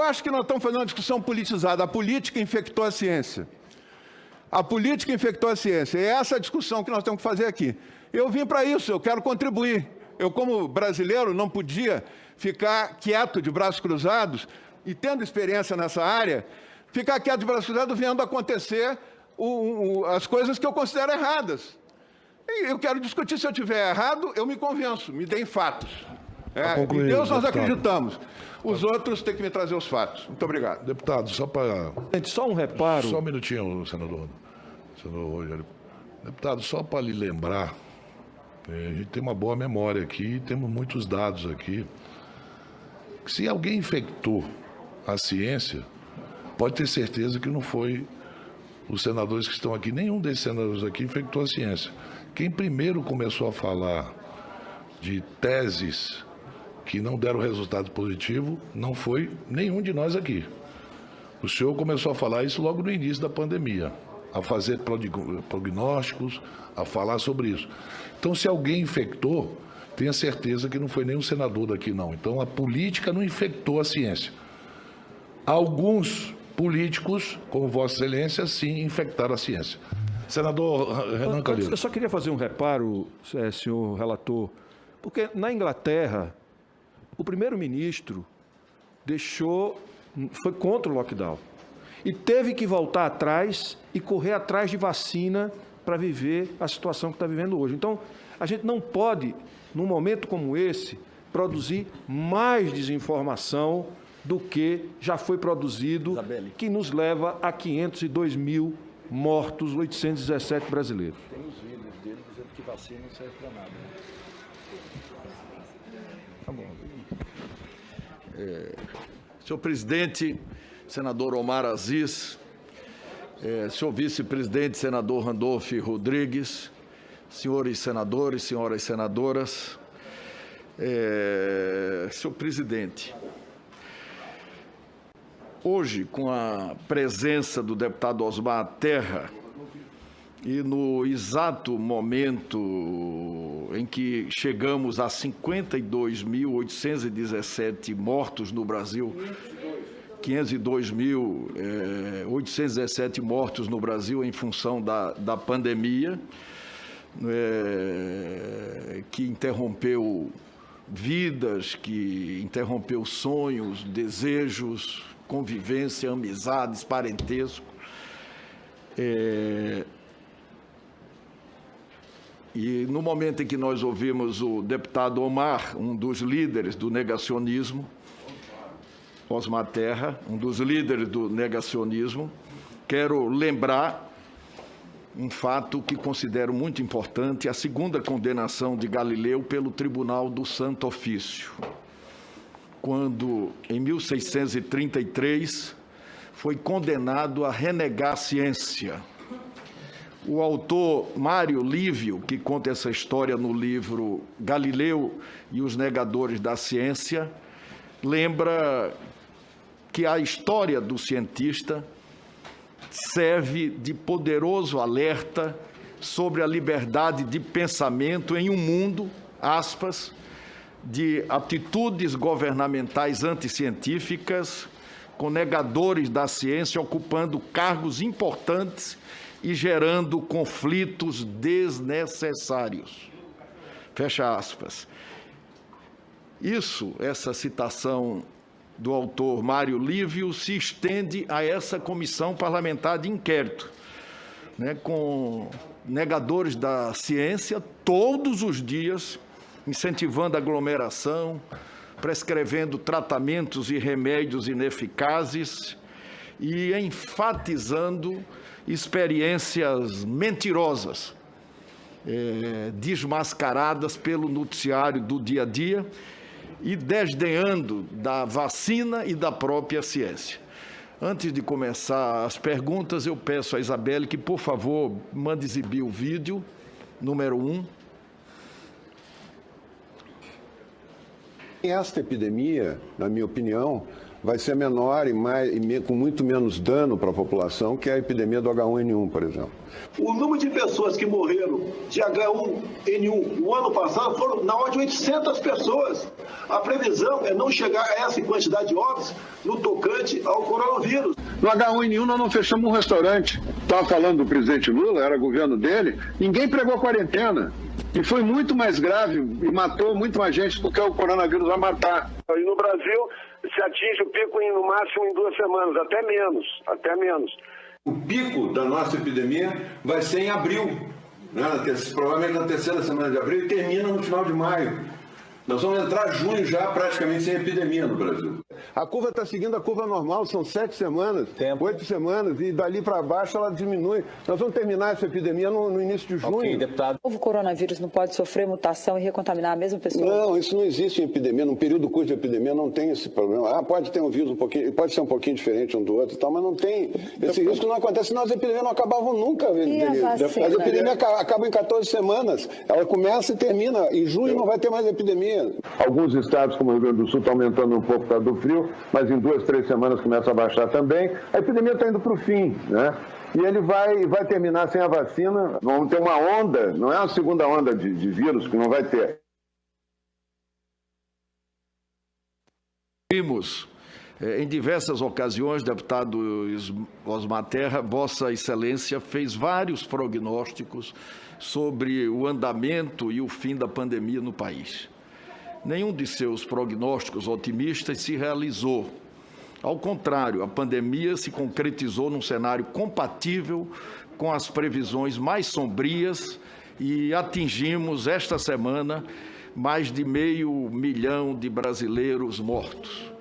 acho que nós estamos fazendo uma discussão politizada. A política infectou a ciência. A política infectou a ciência. E é essa discussão que nós temos que fazer aqui. Eu vim para isso, eu quero contribuir. Eu, como brasileiro, não podia ficar quieto de braços cruzados e, tendo experiência nessa área, ficar quieto de braços cruzados vendo acontecer as coisas que eu considero erradas. E eu quero discutir. Se eu estiver errado, eu me convenço, me deem fatos. Em Deus nós acreditamos. Os outros têm que me trazer os fatos. Muito obrigado. Deputado, só para... Só um reparo. Só um minutinho, senador Rogério. Deputado, só para lhe lembrar, a gente tem uma boa memória aqui, temos muitos dados aqui. Se alguém infectou a ciência, pode ter certeza que não foi os senadores que estão aqui, nenhum desses senadores aqui infectou a ciência. Quem primeiro começou a falar de teses que não deram resultado positivo não foi nenhum de nós aqui. O senhor começou a falar isso logo no início da pandemia, a fazer prognósticos, a falar sobre isso. Então, se alguém infectou, tenha certeza que não foi nenhum senador daqui, não. Então, a política não infectou a ciência. Alguns políticos, como Vossa Excelência, sim, infectaram a ciência. Senador Renan Calheiros. Eu só queria fazer um reparo, senhor relator, porque na Inglaterra, o primeiro-ministro foi contra o lockdown e teve que voltar atrás e correr atrás de vacina para viver a situação que está vivendo hoje. Então, a gente não pode, num momento como esse, produzir mais desinformação do que já foi produzido, Isabelle, que nos leva a 502 mil mortos, 817 brasileiros. Tem os vídeos dele dizendo que vacina não serve para nada. Tá bom. Senhor presidente, senador Omar Aziz, senhor vice-presidente, senador Randolfo Rodrigues, senhores senadores, senhoras senadoras, senhor presidente, hoje, com a presença do deputado Osmar Terra, e no exato momento em que chegamos a 52.817 mortos no Brasil, 502.817 mortos no Brasil em função da pandemia, que interrompeu vidas, que interrompeu sonhos, desejos, convivência, amizades, parentesco. E no momento em que nós ouvimos o deputado Omar, um dos líderes do negacionismo, Osmar Terra, um dos líderes do negacionismo, quero lembrar um fato que considero muito importante, a segunda condenação de Galileu pelo Tribunal do Santo Ofício, quando, em 1633, foi condenado a renegar a ciência. O autor Mário Lívio, que conta essa história no livro Galileu e os Negadores da Ciência, lembra que a história do cientista serve de poderoso alerta sobre a liberdade de pensamento em um mundo, aspas, de atitudes governamentais anticientíficas, com negadores da ciência ocupando cargos importantes e gerando conflitos desnecessários. Fecha aspas. Essa citação do autor Mário Lívio se estende a essa comissão parlamentar de inquérito, com negadores da ciência todos os dias, incentivando a aglomeração, prescrevendo tratamentos e remédios ineficazes e enfatizando experiências mentirosas, desmascaradas pelo noticiário do dia a dia e desdenhando da vacina e da própria ciência. Antes de começar as perguntas, eu peço a Isabelle que, por favor, mande exibir o vídeo, número 1. Esta epidemia, na minha opinião, vai ser menor e com muito menos dano para a população que a epidemia do H1N1, por exemplo. O número de pessoas que morreram de H1N1 no ano passado foram na ordem de 800 pessoas. A previsão é não chegar a essa quantidade de óbitos no tocante ao coronavírus. No H1N1 nós não fechamos um restaurante. Estava falando do presidente Lula, era governo dele, ninguém pregou quarentena. E foi muito mais grave e matou muito mais gente porque o coronavírus vai matar. E no Brasil se atinge o pico no máximo em 2 semanas, até menos. O pico da nossa epidemia vai ser em abril, né? Provavelmente na 3ª semana de abril, e termina no final de maio. Nós vamos entrar em junho já praticamente sem epidemia no Brasil. A curva está seguindo a curva normal, são 7 semanas, 8 semanas, e dali para baixo ela diminui. Nós vamos terminar essa epidemia no início de junho. Okay, deputado. O novo coronavírus não pode sofrer mutação e recontaminar a mesma pessoa? Não, isso não existe em epidemia. Num período curto de epidemia não tem esse problema. Pode ter um vírus pode ser um pouquinho diferente um do outro e tal, mas não tem. Esse risco não acontece, senão as epidemias não acabavam nunca. As epidemias acabam em 14 semanas. Ela começa e termina. Em junho não vai ter mais epidemia. Alguns estados, como o Rio Grande do Sul, estão aumentando um pouco por causa do frio, mas em 2, 3 semanas começa a baixar também. A epidemia está indo para o fim, né? E ele vai terminar sem a vacina. Vamos ter uma onda, não é uma segunda onda de vírus que não vai ter. Vimos em diversas ocasiões, deputado Osmar Terra, Vossa Excelência fez vários prognósticos sobre o andamento e o fim da pandemia no país. Nenhum de seus prognósticos otimistas se realizou. Ao contrário, a pandemia se concretizou num cenário compatível com as previsões mais sombrias e atingimos, esta semana, mais de 500 mil de brasileiros mortos.